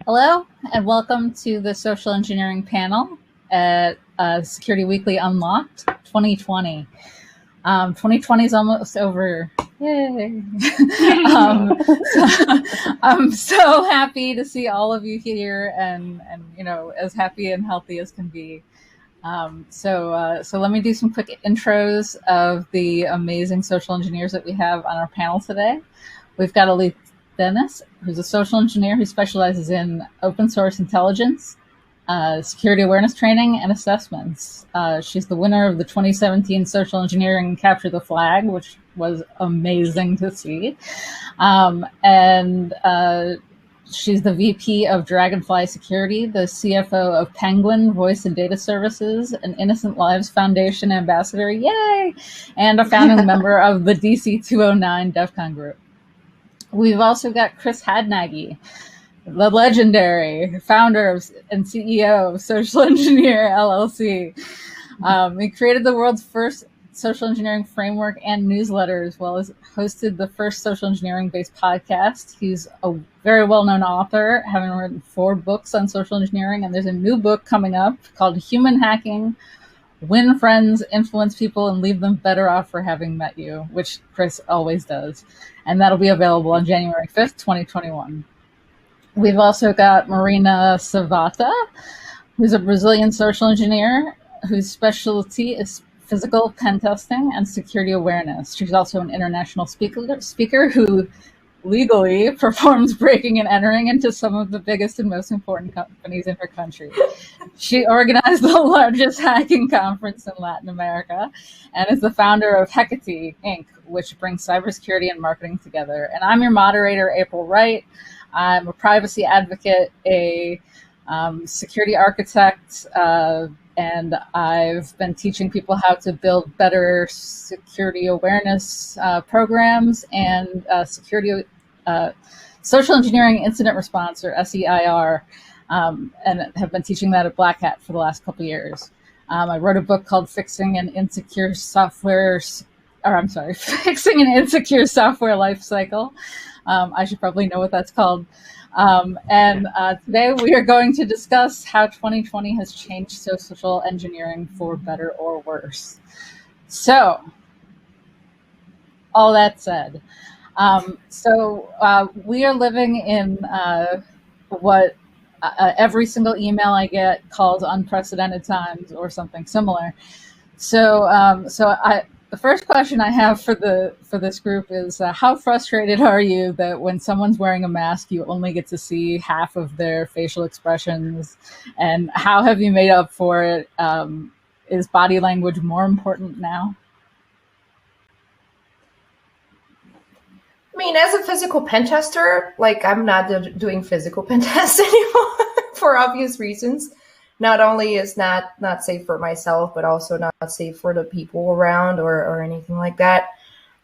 Hello, and welcome to the Social Engineering panel at Security Weekly Unlocked 2020. 2020 is almost over. Yay! I'm so happy to see all of you here, and as happy and healthy as can be. So let me do some quick intros of the amazing social engineers that we have on our panel today. We've got Elise Dennis, who's a social engineer who specializes in open source intelligence, security awareness training, and assessments. She's the winner of the 2017 Social Engineering Capture the Flag, which was amazing to see. She's the VP of Dragonfly Security, the CFO of Penguin Voice and Data Services, an Innocent Lives Foundation ambassador, yay! And a founding member of the DC 209 DEF CON group. We've also got Chris Hadnagy, the legendary founder and CEO of Social Engineer LLC. He created the world's first social engineering framework and newsletter, as well as hosted the first social engineering-based podcast. He's a very well-known author, having written 4 books on social engineering, and there's a new book coming up called Human Hacking: Win Friends, Influence People, and Leave Them Better Off for Having Met You, which Chris always does. And that'll be available on January 5th, 2021. We've also got Marina Savata, who's a Brazilian social engineer whose specialty is physical pen testing and security awareness. She's also an international speaker who legally performs breaking and entering into some of the biggest and most important companies in her country. She organized the largest hacking conference in Latin America and is the founder of Hecate, Inc., which brings cybersecurity and marketing together. And I'm your moderator, April Wright. I'm a privacy advocate, a security architect, and I've been teaching people how to build better security awareness programs and social engineering incident response, or SEIR, and have been teaching that at Black Hat for the last couple of years. I wrote a book called Fixing an Insecure Software Lifecycle. I should probably know what that's called. Today we are going to discuss how 2020 has changed social engineering for better or worse. So, all that said, we are living in what every single email I get calls unprecedented times or something similar. The first question I have for this group is, how frustrated are you that when someone's wearing a mask, you only get to see half of their facial expressions? And how have you made up for it? Is body language more important now? I mean, as a physical pen tester, I'm not doing physical pen tests anymore for obvious reasons. Not only is not safe for myself, but also not safe for the people around or anything like that.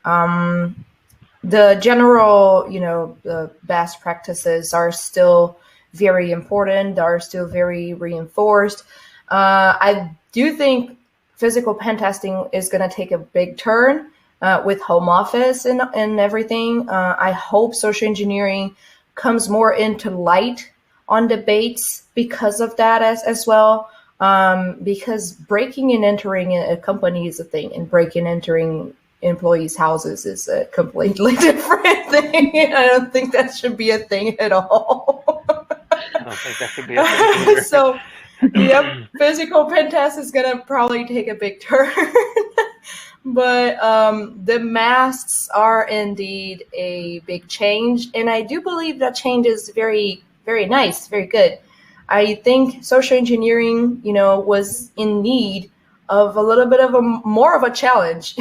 The general, the best practices are still very important, are still very reinforced. I do think physical pen testing is going to take a big turn with home office and everything. I hope social engineering comes more into light on debates because of that as well. Because breaking and entering a company is a thing, and breaking and entering employees' houses is a completely different thing. I don't think that should be a thing at all. I don't think that could be a thing either. So, yep, physical pen test is going to probably take a big turn. But the masks are indeed a big change. And I do believe that change is very, very nice, very good. I think social engineering, was in need of a little bit of more of a challenge.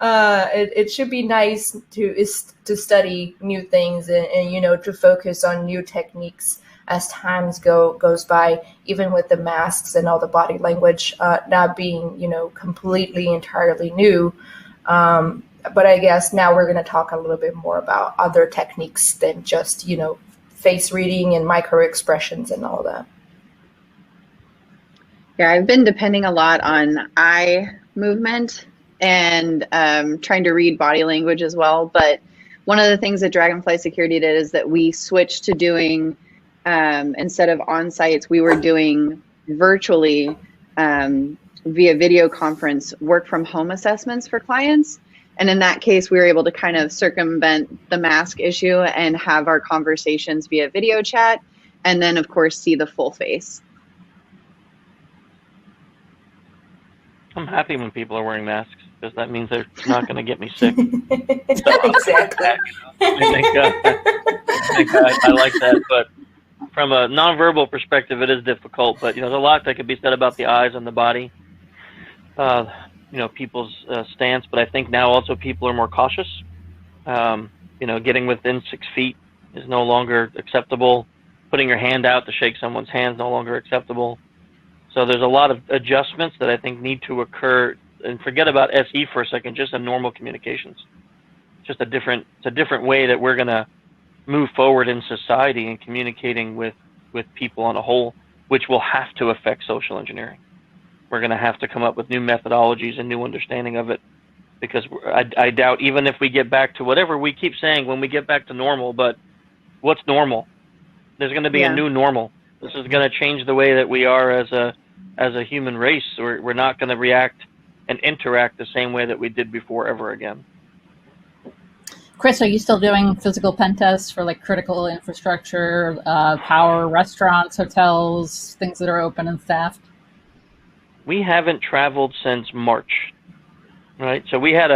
It should be nice to study new things and to focus on new techniques as times goes by, even with the masks and all the body language not being, completely entirely new. But I guess now we're going to talk a little bit more about other techniques than just, face reading and micro expressions and all that. Yeah, I've been depending a lot on eye movement and trying to read body language as well. But one of the things that Dragonfly Security did is that we switched to doing, instead of on-sites, we were doing virtually via video conference work from home assessments for clients. And in that case, we were able to kind of circumvent the mask issue and have our conversations via video chat. And then, of course, see the full face. I'm happy when people are wearing masks because that means they're not going to get me sick. Exactly. I like that. But from a nonverbal perspective, it is difficult. But, there's a lot that could be said about the eyes and the body, people's stance. But I think now also people are more cautious. Getting within 6 feet is no longer acceptable. Putting your hand out to shake someone's hand is no longer acceptable. So there's a lot of adjustments that I think need to occur, and forget about SE for a second, just in normal communications. It's a different way that we're going to move forward in society and communicating with people on a whole, which will have to affect social engineering. We're going to have to come up with new methodologies and new understanding of it, because I doubt, even if we get back to whatever we keep saying when we get back to normal, but what's normal? There's going to be a new normal. This is going to change the way that we are as a human race. We're not going to react and interact the same way that we did before ever again. Chris, are you still doing physical pen tests for like critical infrastructure, power, restaurants, hotels, things that are open and staffed? We haven't traveled since March, right? So we had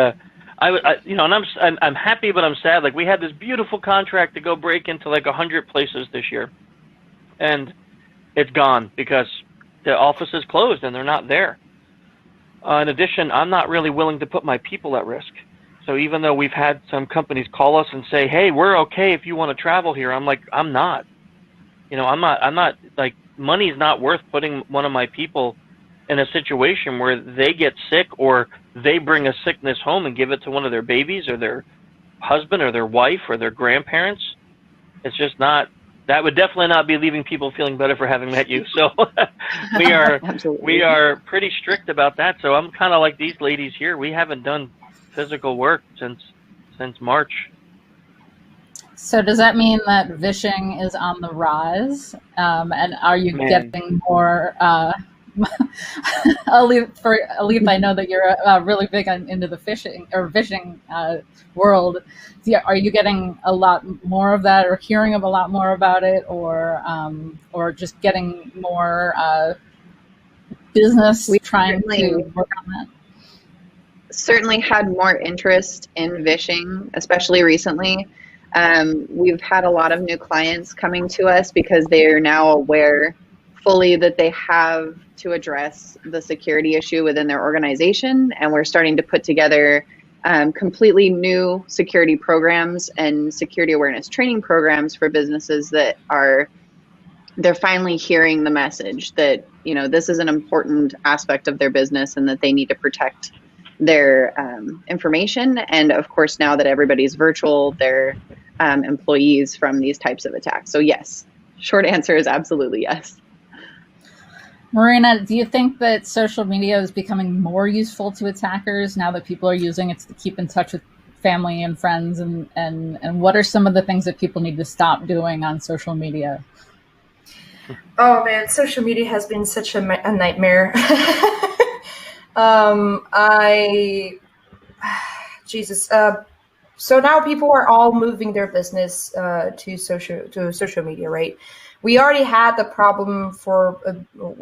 and I'm happy, but I'm sad. Like, we had this beautiful contract to go break into like 100 places this year, and it's gone because the office is closed and they're not there. In addition, I'm not really willing to put my people at risk. So even though we've had some companies call us and say, hey, we're okay if you want to travel here, I'm like, I'm not. I'm not like, money's not worth putting one of my people in a situation where they get sick or they bring a sickness home and give it to one of their babies or their husband or their wife or their grandparents. It's just not. That would definitely not be leaving people feeling better for having met you. So we are pretty strict about that. So I'm kind of like these ladies here. We haven't done physical work since March. So does that mean that vishing is on the rise? And are you getting more? Alif, I know that you're really big into the vishing world. Are you getting a lot more of that, or hearing of a lot more about it, or just getting more business trying to work on that? Certainly had more interest in vishing, especially recently. We've had a lot of new clients coming to us because they are now aware fully that they have to address the security issue within their organization, and we're starting to put together completely new security programs and security awareness training programs for businesses that they're finally hearing the message that this is an important aspect of their business and that they need to protect their information, and of course, now that everybody's virtual, their employees from these types of attacks. So yes, short answer is absolutely yes. Marina, do you think that social media is becoming more useful to attackers now that people are using it to keep in touch with family and friends? And what are some of the things that people need to stop doing on social media? Oh man, social media has been such a nightmare. So now people are all moving their business to social media, right? We already had the problem for a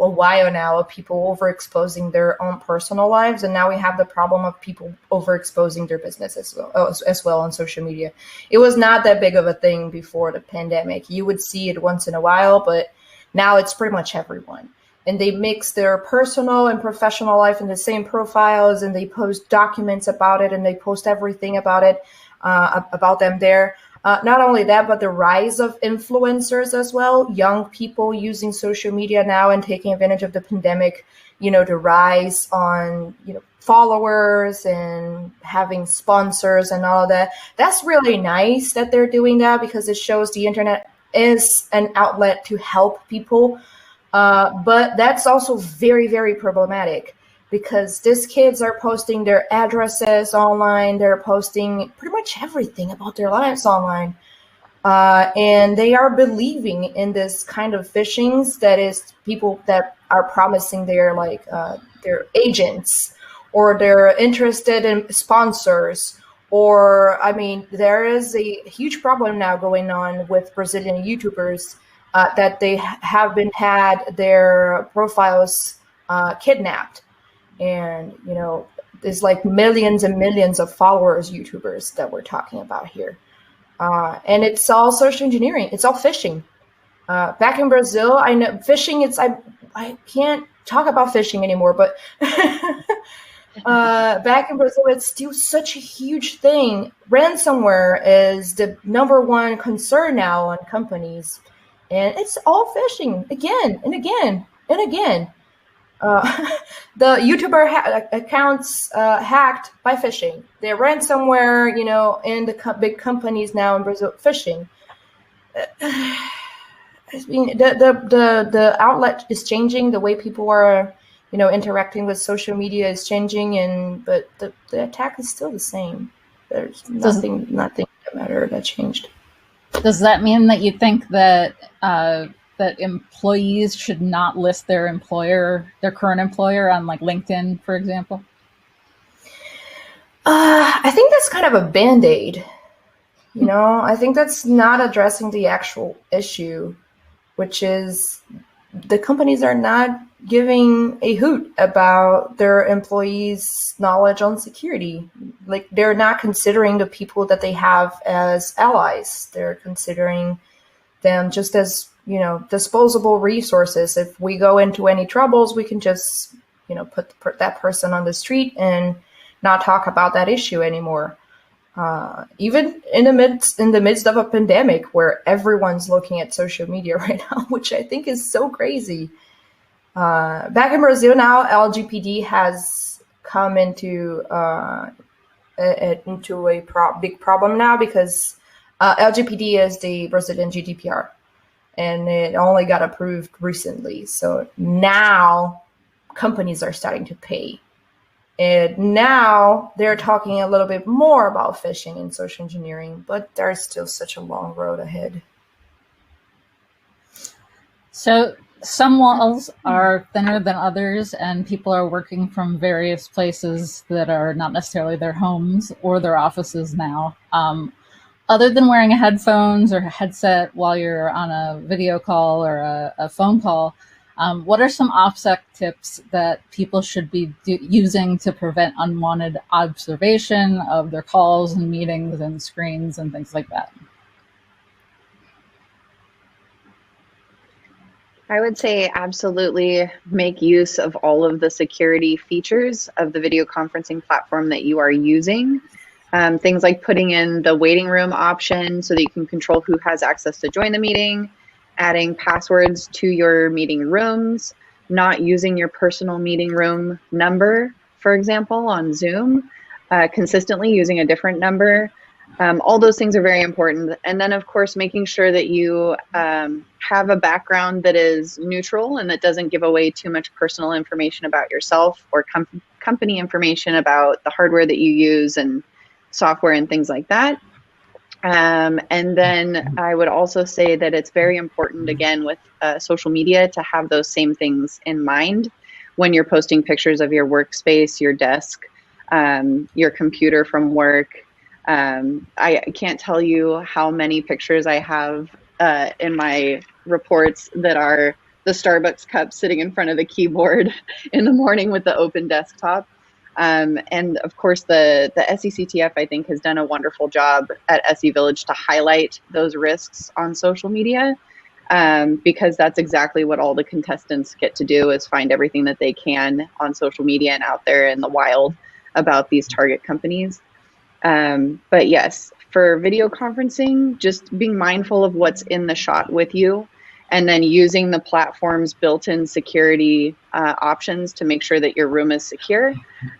while now of people overexposing their own personal lives, and now we have the problem of people overexposing their business as well on social media. It was not that big of a thing before the pandemic. You would see it once in a while, but now it's pretty much everyone. And they mix their personal and professional life in the same profiles, and they post documents about it, and they post everything about it, about them there. Not only that, but the rise of influencers as well. Young people using social media now and taking advantage of the pandemic, the rise on, followers and having sponsors and all of that. That's really nice that they're doing that, because it shows the internet is an outlet to help people. But that's also very, very problematic. because these kids are posting their addresses online. They're posting pretty much everything about their lives online. And they are believing in this kind of phishings that is people that are promising their agents, or they're interested in sponsors, or I mean, there is a huge problem now going on with Brazilian YouTubers that they have been had their profiles kidnapped, and there's like millions and millions of followers YouTubers that we're talking about here. And it's all social engineering. It's all phishing. Back in Brazil, I know phishing. I can't talk about phishing anymore, but back in Brazil, it's still such a huge thing. Ransomware is the number one concern now on companies, and it's all phishing again and again and again. The YouTuber accounts hacked by phishing. The ransomware, and the big companies now in Brazil phishing. I mean, the outlet is changing. The way people are, interacting with social media is changing, but the attack is still the same. There's nothing that changed. Does that mean that you think that that employees should not list their current employer on like LinkedIn, for example? I think that's kind of a Band-Aid. I think that's not addressing the actual issue, which is the companies are not giving a hoot about their employees' knowledge on security. Like, they're not considering the people that they have as allies. They're considering them just as disposable resources. If we go into any troubles, we can just, put that person on the street and not talk about that issue anymore. Even in the midst of a pandemic where everyone's looking at social media right now, which I think is so crazy. Back in Brazil now, LGPD has come into a big problem now, because LGPD is the Brazilian GDPR. And it only got approved recently. So now companies are starting to pay. And now they're talking a little bit more about phishing and social engineering, but there's still such a long road ahead. So some walls are thinner than others, and people are working from various places that are not necessarily their homes or their offices now. Other than wearing headphones or a headset while you're on a video call or a phone call, what are some OPSEC tips that people should be using to prevent unwanted observation of their calls and meetings and screens and things like that? I would say absolutely make use of all of the security features of the video conferencing platform that you are using. Things like putting in the waiting room option so that you can control who has access to join the meeting, adding passwords to your meeting rooms, not using your personal meeting room number, for example, on Zoom, consistently using a different number. All those things are very important. And then, of course, making sure that you have a background that is neutral and that doesn't give away too much personal information about yourself or company information about the hardware that you use and software and things like that. And then I would also say that it's very important, again, with social media to have those same things in mind when you're posting pictures of your workspace, your desk, your computer from work. I can't tell you how many pictures I have in my reports that are the Starbucks cup sitting in front of the keyboard in the morning with the open desktop. And of course, the SECTF, I think, has done a wonderful job at SE Village to highlight those risks on social media, because that's exactly what all the contestants get to do, is find everything that they can on social media and out there in the wild about these target companies. But yes, for video conferencing, just being mindful of what's in the shot with you, and then using the platform's built-in security options to make sure that your room is secure,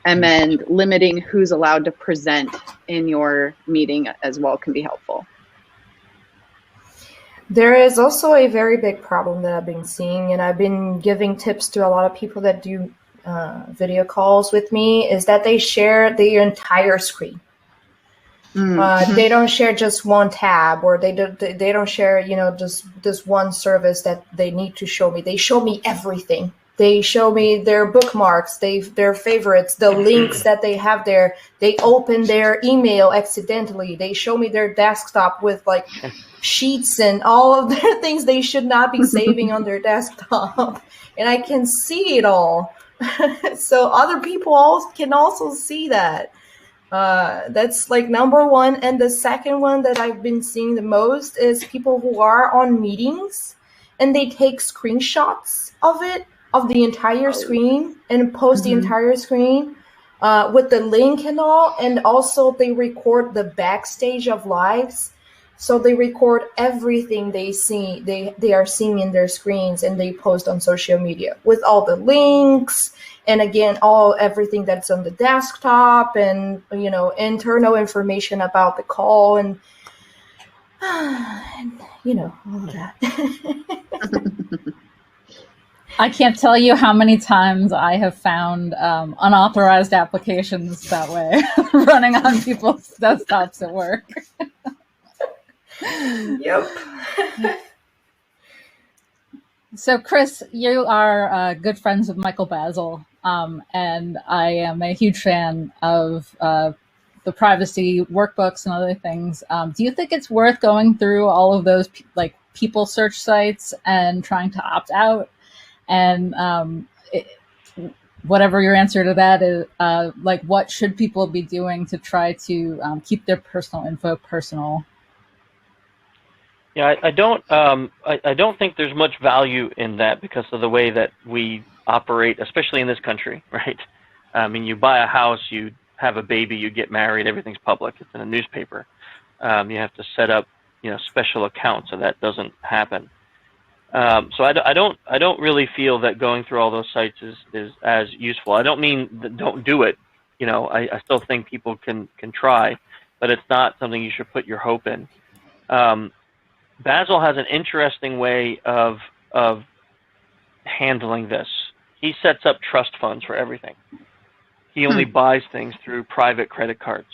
and then limiting who's allowed to present in your meeting as well can be helpful. There is also a very big problem that I've been seeing, and I've been giving tips to a lot of people that do video calls with me is that they share their entire screen. They don't share just one tab, or they don't share, just this one service that they need to show me. They show me everything. They show me their bookmarks, their favorites, the links that they have there. They open their email accidentally. They show me their desktop with like sheets and all of their things they should not be saving on their desktop. And I can see it all. So other people can also see that. That's like number one. And the second one that I've been seeing the most is people who are on meetings and they take screenshots of the entire screen and post the entire screen with the link and all. And also they record the backstage of lives. So they record everything they are seeing in their screens, and they post on social media with all the links. And again, everything that's on the desktop, and internal information about the call, and all of that. I can't tell you how many times I have found unauthorized applications that way running on people's desktops at work. Yep. So, Chris, you are good friends with Michael Basil, and I am a huge fan of the privacy workbooks and other things. Do you think it's worth going through all of those people search sites and trying to opt out? And whatever your answer to that is, what should people be doing to try to keep their personal info personal? Yeah, I don't think there's much value in that because of the way that we operate, especially in this country, right? I mean, you buy a house, you have a baby, you get married, everything's public. It's in a newspaper. You have to set up, special accounts, so that doesn't happen. So I don't really feel that going through all those sites is as useful. I don't mean that don't do it. I still think people can try, but it's not something you should put your hope in. Basil has an interesting way of handling this. He sets up trust funds for everything. He only buys things through private credit cards.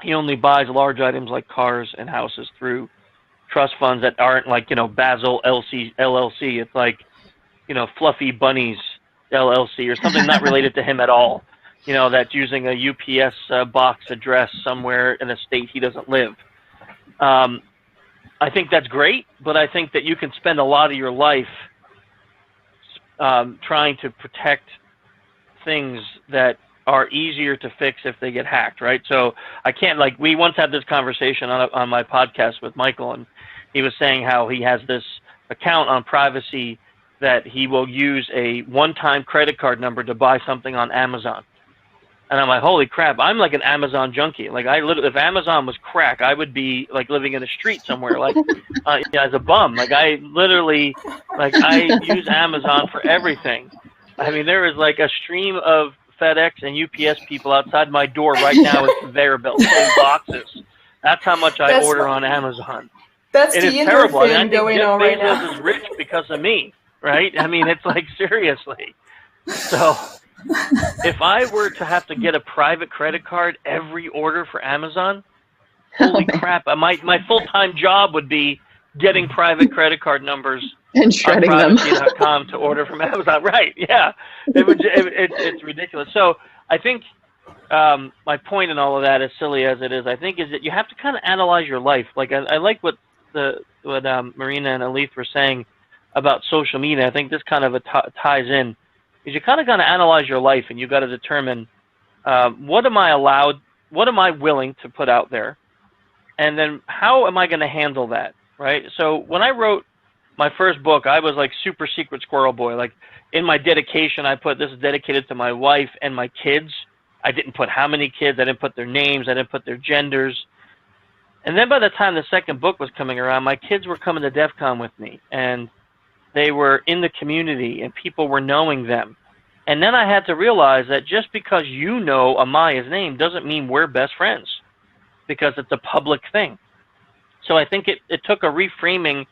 He only buys large items like cars and houses through trust funds that aren't like, Basil LLC. It's like, Fluffy Bunnies LLC or something not related to him at all. That's using a UPS box address somewhere in a state he doesn't live. I think that's great, but I think that you can spend a lot of your life trying to protect things that are easier to fix if they get hacked, right? So I can't, we once had this conversation on my podcast with Michael, and he was saying how he has this account on privacy that he will use a one-time credit card number to buy something on Amazon. And I'm like, holy crap, I'm like an Amazon junkie. If Amazon was crack, I would be living in the street somewhere, as a bum. I use Amazon for everything. I mean, there is a stream of FedEx and UPS people outside my door right now with conveyor belts and boxes. That's how much I order on Amazon. That's the terrible. thing going on right now. Bezos is rich because of me, right? I mean, it's seriously. So if I were to have to get a private credit card every order for Amazon, holy crap! My full-time job would be getting private credit card numbers and shredding them on to order from Amazon. Right? Yeah, it's ridiculous. So I think my point in all of that, as silly as it is, I think is that you have to kind of analyze your life. I like what Marina and Alith were saying about social media. I think this kind of ties in. Is you kind of got to analyze your life, and you got to determine what am I allowed, what am I willing to put out there, and then how am I going to handle that, right? So when I wrote my first book, I was super secret squirrel boy. In my dedication, I put this is dedicated to my wife and my kids. I didn't put how many kids, I didn't put their names, I didn't put their genders. And then by the time the second book was coming around, my kids were coming to DEF CON with me, and they were in the community, and people were knowing them. And then I had to realize that just because you know Amaya's name doesn't mean we're best friends, because it's a public thing. So I think it took a reframing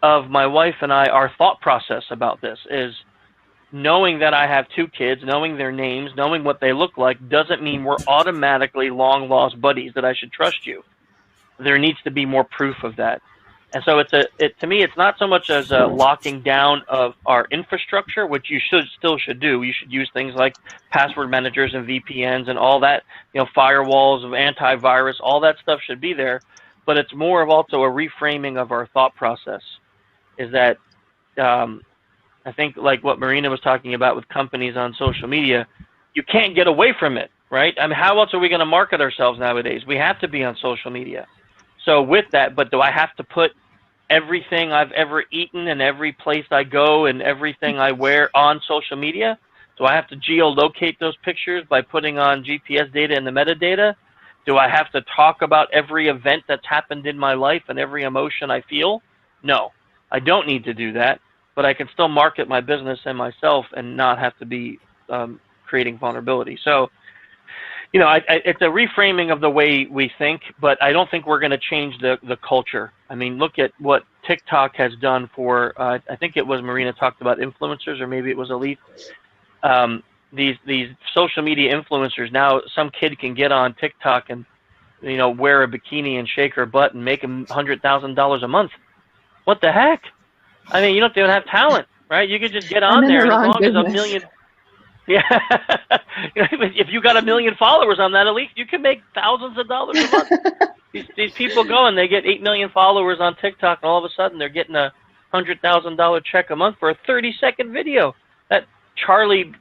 of my wife and I, our thought process about this is, knowing that I have 2 kids, knowing their names, knowing what they look like, doesn't mean we're automatically long lost buddies that I should trust you. There needs to be more proof of that. And so to me, it's not so much as a locking down of our infrastructure, which you still should do. You should use things like password managers and VPNs and all that, firewalls of antivirus, all that stuff should be there. But it's more of also a reframing of our thought process. Is that I think like what Marina was talking about with companies on social media, you can't get away from it, right? I mean, how else are we going to market ourselves nowadays? We have to be on social media. So with that, but do I have to put everything I've ever eaten and every place I go and everything I wear on social media? Do I have to geolocate those pictures by putting on GPS data and the metadata? Do I have to talk about every event that's happened in my life and every emotion I feel? No, I don't need to do that, but I can still market my business and myself and not have to be creating vulnerability. So, it's a reframing of the way we think, but I don't think we're going to change the culture. I mean, look at what TikTok has done for, I think it was Marina talked about influencers, or maybe it was Elite. These social media influencers, now some kid can get on TikTok and, wear a bikini and shake her butt and make $100,000 a month. What the heck? I mean, you don't even have talent, right? You could just get on there, and as long as a million... Yeah, if you got 1 million followers on that, at least you can make thousands of dollars a month. These people go and they get 8 million followers on TikTok, and all of a sudden they're getting a $100,000 check a month for a 30-second video. That Charlie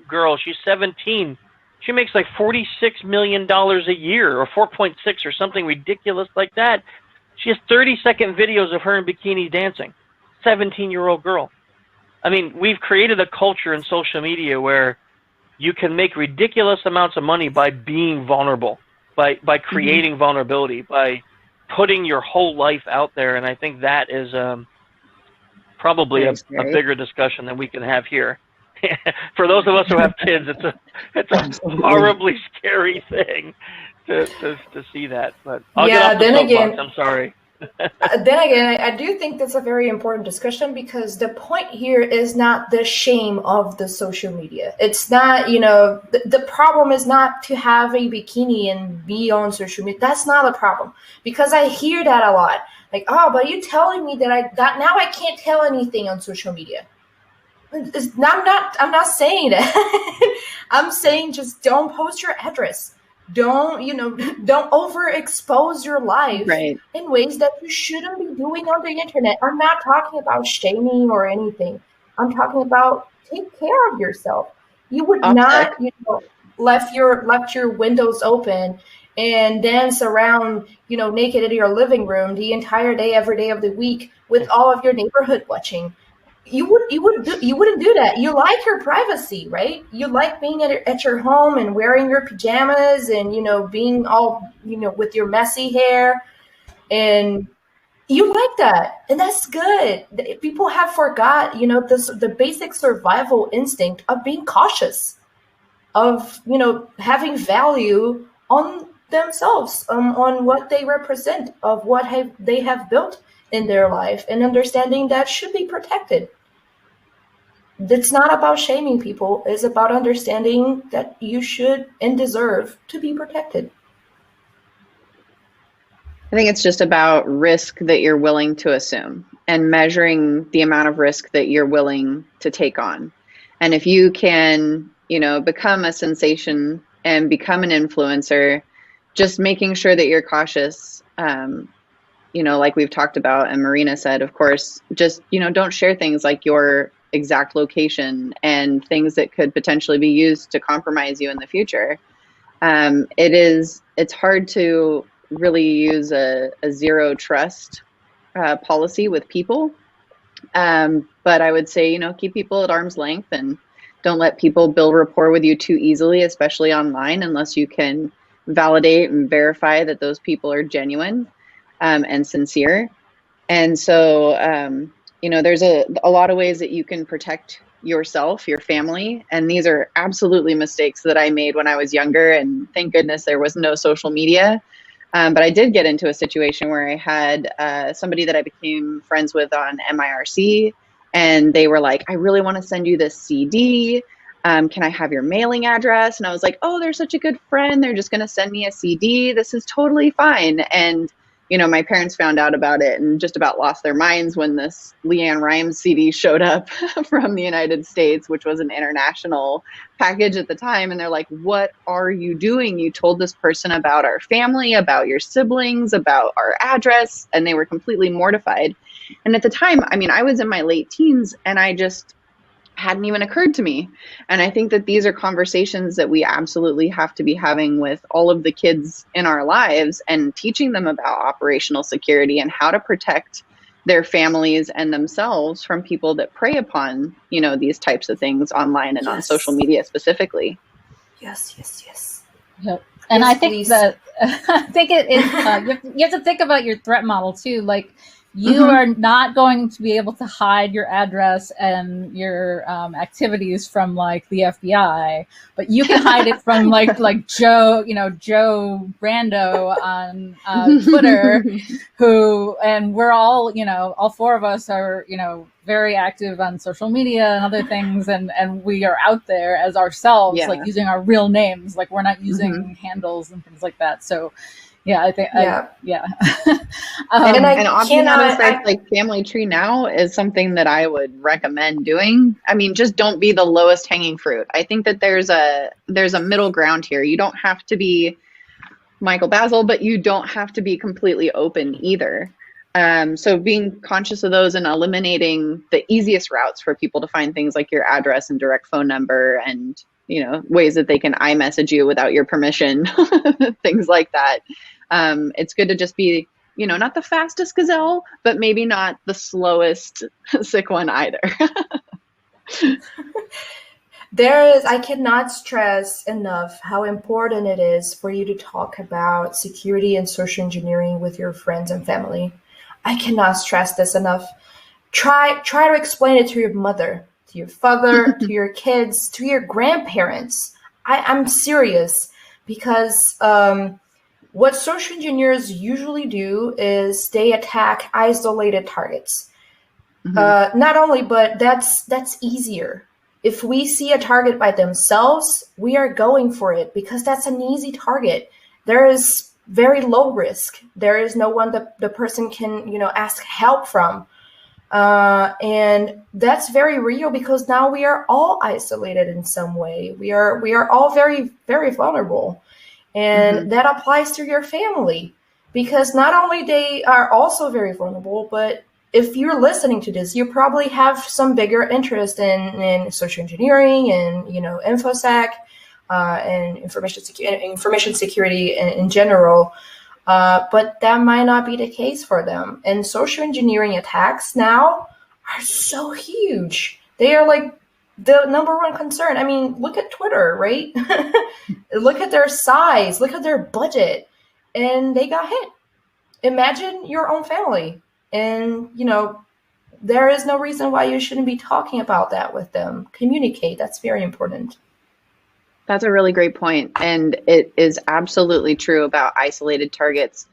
girl, she's 17. She makes like $46 million a year, or 4.6, or something ridiculous like that. She has 30-second videos of her in bikini dancing. 17-year-old girl. I mean, we've created a culture in social media where you can make ridiculous amounts of money by being vulnerable, by creating vulnerability, by putting your whole life out there. And I think that is probably a bigger discussion than we can have here. For those of us who have kids, it's a horribly scary thing to see that. But I'll get off the soapbox. I'm sorry. Then again, I do think that's a very important discussion, because the point here is not the shame of the social media. It's not, the problem is not to have a bikini and be on social media. That's not a problem, because I hear that a lot. Like, oh, but you're telling me that now I can't tell anything on social media. I'm not saying that. I'm saying just don't post your address. Don't overexpose your life in ways that you shouldn't be doing on the internet. I'm not talking about shaming or anything. I'm talking about take care of yourself. You would not, left your windows open and dance around, naked in your living room the entire day, every day of the week, with all of your neighborhood watching. You wouldn't do that. You like your privacy, right? You like being at your home and wearing your pajamas and, being all, with your messy hair, and you like that. And that's good. People have forgot, the basic survival instinct of being cautious, of, having value on themselves, on what they represent, of what they have built in their life, and understanding that should be protected. It's not about shaming people. It's about understanding that you should and deserve to be protected. I think it's just about risk that you're willing to assume and measuring the amount of risk that you're willing to take on. And if you can, become a sensation and become an influencer, just making sure that you're cautious, like we've talked about, and Marina said, of course, just, don't share things like your exact location and things that could potentially be used to compromise you in the future. It's hard to really use a zero trust policy with people. But I would say, keep people at arm's length and don't let people build rapport with you too easily, especially online, unless you can validate and verify that those people are genuine and sincere. And so, there's a lot of ways that you can protect yourself, your family. And these are absolutely mistakes that I made when I was younger. And thank goodness there was no social media. But I did get into a situation where I had somebody that I became friends with on MIRC. and they were like, I really want to send you this CD. Can I have your mailing address? And I was like, oh, they're such a good friend. They're just going to send me a CD. This is totally fine. And, you know, my parents found out about it and just about lost their minds when this Leanne Rimes CD showed up from the United States, which was an international package at the time. And they're like, what are you doing? You told this person about our family, about your siblings, about our address. And they were completely mortified. And at the time, I mean, I was in my late teens, and I just hadn't even occurred to me. And I think that these are conversations that we absolutely have to be having with all of the kids in our lives, and teaching them about operational security and how to protect their families and themselves from people that prey upon, you know, these types of things online and on social media specifically. Yes, yes, yes. Yep. And yes, I think please. that I think it is you have to think about your threat model too. Like, you are not going to be able to hide your address and your activities from like the FBI, but you can hide it from like Joe Brando on Twitter, and we're all, you know, all four of us are, you know, very active on social media and other things, and we are out there as ourselves, like using our real names, like we're not using handles and things like that. So yeah, I think, and opting out of sites like Family Tree Now is something that I would recommend doing. I mean, just don't be the lowest hanging fruit. I think that there's a middle ground here. You don't have to be Michael Basil, but you don't have to be completely open either. So being conscious of those and eliminating the easiest routes for people to find things like your address and direct phone number, and, you know, ways that they can iMessage you without your permission, things like that. It's good to just be, you know, not the fastest gazelle, but maybe not the slowest sick one either. I cannot stress enough how important it is for you to talk about security and social engineering with your friends and family. I cannot stress this enough. Try to explain it to your mother, to your father, to your kids, to your grandparents. I'm serious, because what social engineers usually do is they attack isolated targets. Not only, but that's easier. If we see a target by themselves, we are going for it because that's an easy target. There is very low risk. There is no one that the person can, you know, ask help from. And that's very real, because now we are all isolated in some way. We are all very, very vulnerable. And that applies to your family, because not only they are also very vulnerable, but if you're listening to this, you probably have some bigger interest in social engineering and, you know, InfoSec and information security in general. But that might not be the case for them. And social engineering attacks now are so huge. They are like the number one concern. I mean, look at Twitter, right? Look at their size, look at their budget, and they got hit. Imagine your own family. And, you know, there is no reason why you shouldn't be talking about that with them. Communicate. That's very important. That's a really great point. And it is absolutely true about isolated targets.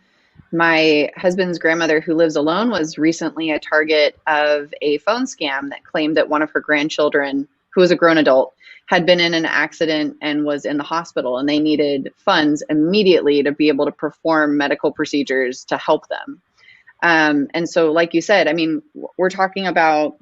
My husband's grandmother, who lives alone, was recently a target of a phone scam that claimed that one of her grandchildren, who was a grown adult, had been in an accident and was in the hospital, and they needed funds immediately to be able to perform medical procedures to help them. And so, like you said, I mean, we're talking about,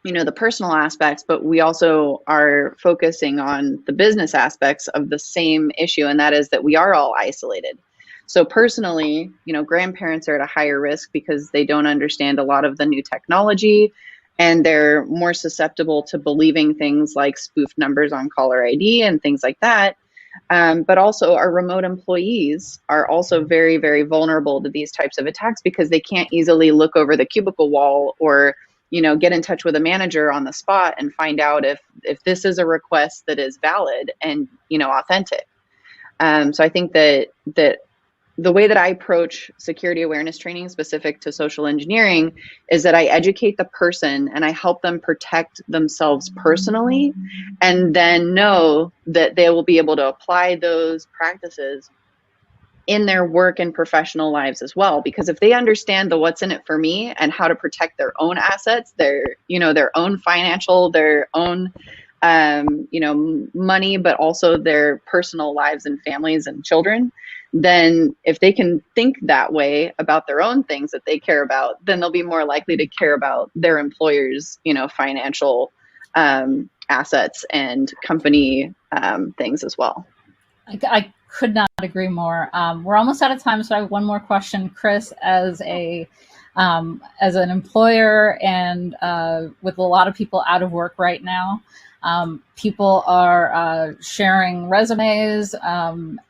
you know, the personal aspects, but we also are focusing on the business aspects of the same issue, and that is that we are all isolated. So personally, you know, grandparents are at a higher risk because they don't understand a lot of the new technology, and they're more susceptible to believing things like spoofed numbers on caller ID and things like that. But also our remote employees are also very, very vulnerable to these types of attacks, because they can't easily look over the cubicle wall or, you know, get in touch with a manager on the spot and find out if this is a request that is valid and, you know, authentic. So I think that the way that I approach security awareness training specific to social engineering is that I educate the person and I help them protect themselves personally, and then know that they will be able to apply those practices in their work and professional lives as well. Because if they understand the what's in it for me and how to protect their own assets, their, their own financial, their own, money, but also their personal lives and families and children, then if they can think that way about their own things that they care about, then they'll be more likely to care about their employer's, financial assets and company things as well. I could not agree more. We're almost out of time, so I have one more question, Chris. As an employer and with a lot of people out of work right now, people are sharing resumes,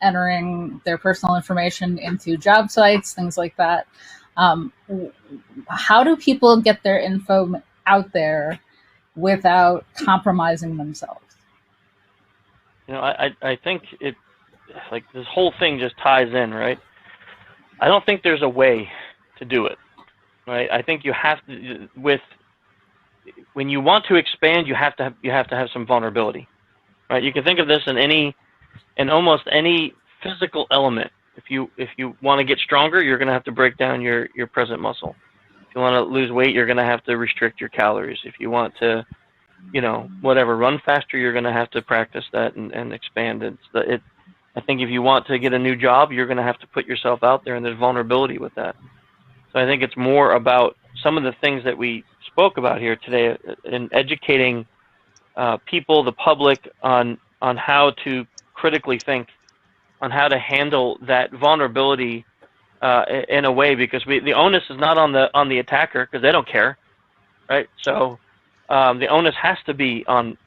entering their personal information into job sites, things like that. How do people get their info out there without compromising themselves? I think it, like, this whole thing just ties in, right? I don't think there's a way to do it, right? I think you have to, when you want to expand, you have to have some vulnerability, right? You can think of this in almost any physical element. If you want to get stronger, you're going to have to break down your present muscle. If you want to lose weight, you're going to have to restrict your calories. If you want to, run faster, you're going to have to practice that and expand it. I think if you want to get a new job, you're going to have to put yourself out there, and there's vulnerability with that. So I think it's more about some of the things that we spoke about here today in educating people, the public, on how to critically think, on how to handle that vulnerability in a way, because the onus is not on the attacker, because they don't care, right? So the onus has to be on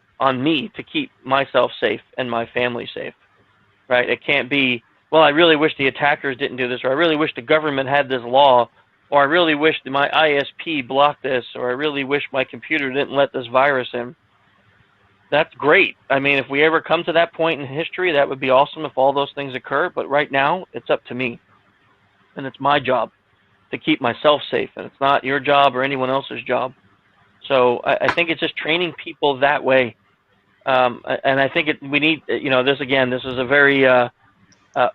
me to keep myself safe and my family safe, right? It can't be, well, I really wish the attackers didn't do this, or I really wish the government had this law, or I really wish my ISP blocked this, or I really wish my computer didn't let this virus in. That's great. I mean, if we ever come to that point in history, that would be awesome if all those things occur. But right now, it's up to me. And it's my job to keep myself safe. And it's not your job or anyone else's job. So I think it's just training people that way. And I think we need, this is a very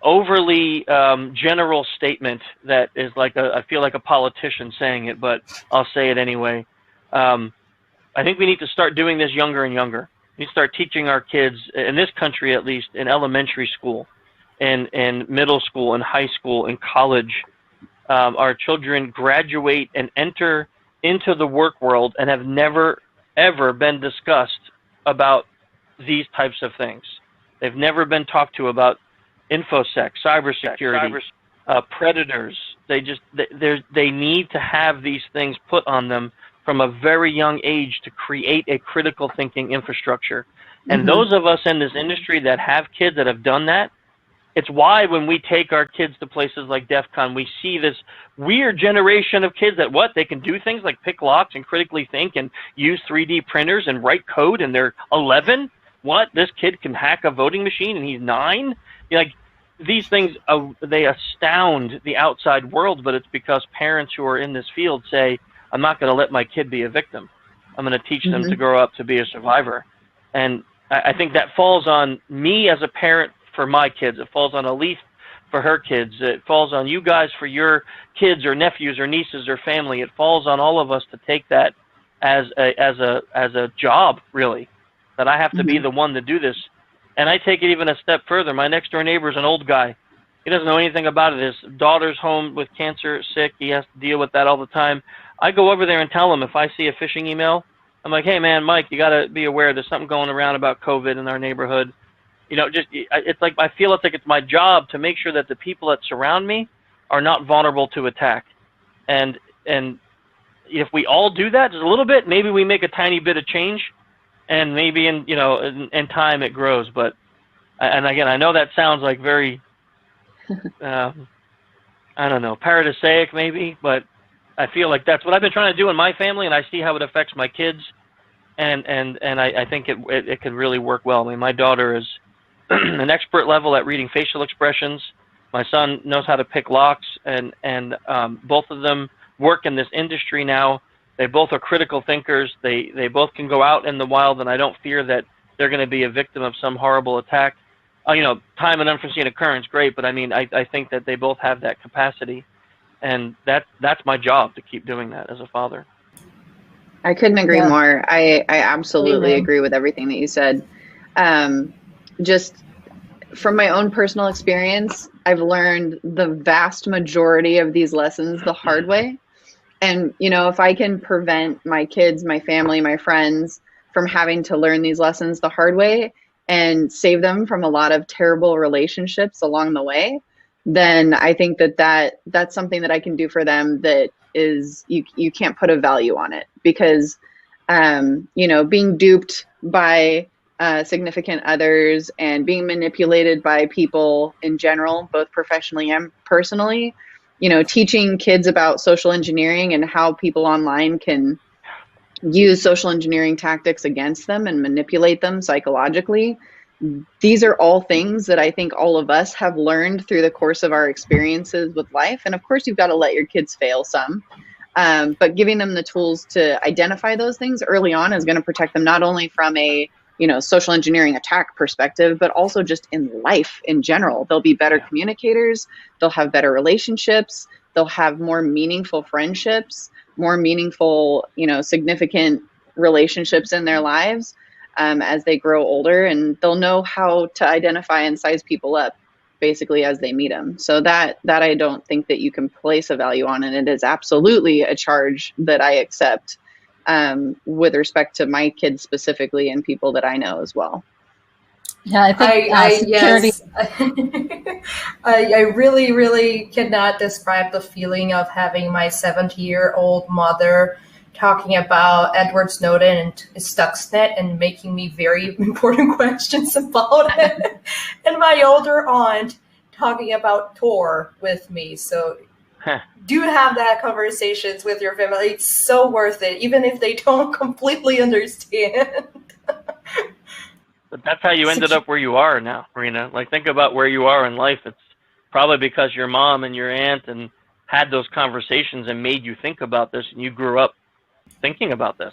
overly general statement that is like I feel like a politician saying it, but I'll say it anyway. I think we need to start doing this younger and younger. We need to start teaching our kids, in this country at least, in elementary school, and middle school, and high school, and college. Our children graduate and enter into the work world and have never, ever been discussed about these types of things. They've never been talked to about InfoSec, cybersecurity, predators. They need to have these things put on them from a very young age to create a critical thinking infrastructure. And those of us in this industry that have kids that have done that, it's why when we take our kids to places like DEF CON, we see this weird generation of kids that they can do things like pick locks and critically think and use 3D printers and write code, and they're 11? What? This kid can hack a voting machine and he's 9? These things, they astound the outside world, but it's because parents who are in this field say, I'm not going to let my kid be a victim. I'm going to teach them to grow up to be a survivor. And I think that falls on me as a parent for my kids. It falls on Elise for her kids. It falls on you guys for your kids or nephews or nieces or family. It falls on all of us to take that as a job, really, that I have to be the one to do this. And I take it even a step further. My next door neighbor is an old guy. He doesn't know anything about it. His daughter's home with cancer, sick. He has to deal with that all the time. I go over there and tell him if I see a phishing email, I'm like, hey, man, Mike, you got to be aware there's something going around about COVID in our neighborhood. It's like I feel it's like it's my job to make sure that the people that surround me are not vulnerable to attack. And if we all do that just a little bit, maybe we make a tiny bit of change, and maybe in time it grows. But and again, I know that sounds like very I don't know, paradisaic maybe, but I feel like that's what I've been trying to do in my family, and I see how it affects my kids, and I think it could really work well. I mean, my daughter is an expert level at reading facial expressions. My son knows how to pick locks, and both of them work in this industry now. They both are critical thinkers. They both can go out in the wild, and I don't fear that they're going to be a victim of some horrible attack. time and unforeseen occurrence, great. But I mean, I think that they both have that capacity, and that's my job to keep doing that as a father. I couldn't agree more. I absolutely Amen. agree with everything that you said. Just from my own personal experience, I've learned the vast majority of these lessons the hard way. And, if I can prevent my kids, my family, my friends from having to learn these lessons the hard way and save them from a lot of terrible relationships along the way, then I think that's something that I can do for them that is, you can't put a value on it, because, being duped by significant others and being manipulated by people in general, both professionally and personally, teaching kids about social engineering and how people online can use social engineering tactics against them and manipulate them psychologically. These are all things that I think all of us have learned through the course of our experiences with life. And of course, you've got to let your kids fail some. But giving them the tools to identify those things early on is going to protect them not only from a social engineering attack perspective, but also just in life in general. They'll be better communicators. They'll have better relationships. They'll have more meaningful friendships, more meaningful, significant relationships in their lives as they grow older, and they'll know how to identify and size people up basically as they meet them. So that I don't think that you can place a value on, and it is absolutely a charge that I accept with respect to my kids specifically and people that I know as well. Yeah, I think security. Yes. I really, really cannot describe the feeling of having my 70-year-old mother talking about Edward Snowden and Stuxnet and making me very important questions about it, and my older aunt talking about Tor with me. So do have that conversations with your family. It's so worth it, even if they don't completely understand. But that's how you ended up where you are now, Marina. Like, think about where you are in life. It's probably because your mom and your aunt and had those conversations and made you think about this, and you grew up thinking about this.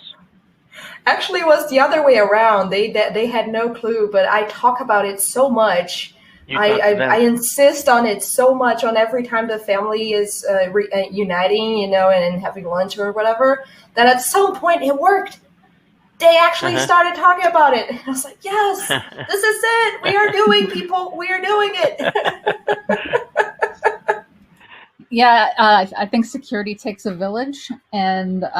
Actually, it was the other way around. They had no clue, but I talk about it so much. I insist on it so much on every time the family is uniting, and having lunch or whatever, that at some point it worked. They actually started talking about it. And I was like, yes, this is it. We are doing, people. We are doing it. Yeah, I think security takes a village, and that's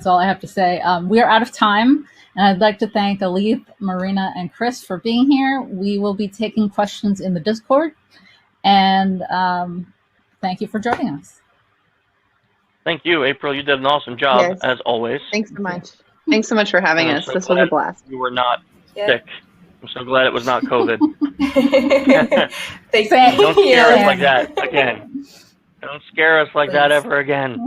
all I have to say. We are out of time, and I'd like to thank Alith, Marina, and Chris for being here. We will be taking questions in the Discord, and thank you for joining us. Thank you, April. You did an awesome job, as always. Thanks so much. Thanks so much for having us. This was a blast. You were not sick. I'm so glad it was not COVID. Thank Don't scare you. us like that again. Don't scare us like that ever again.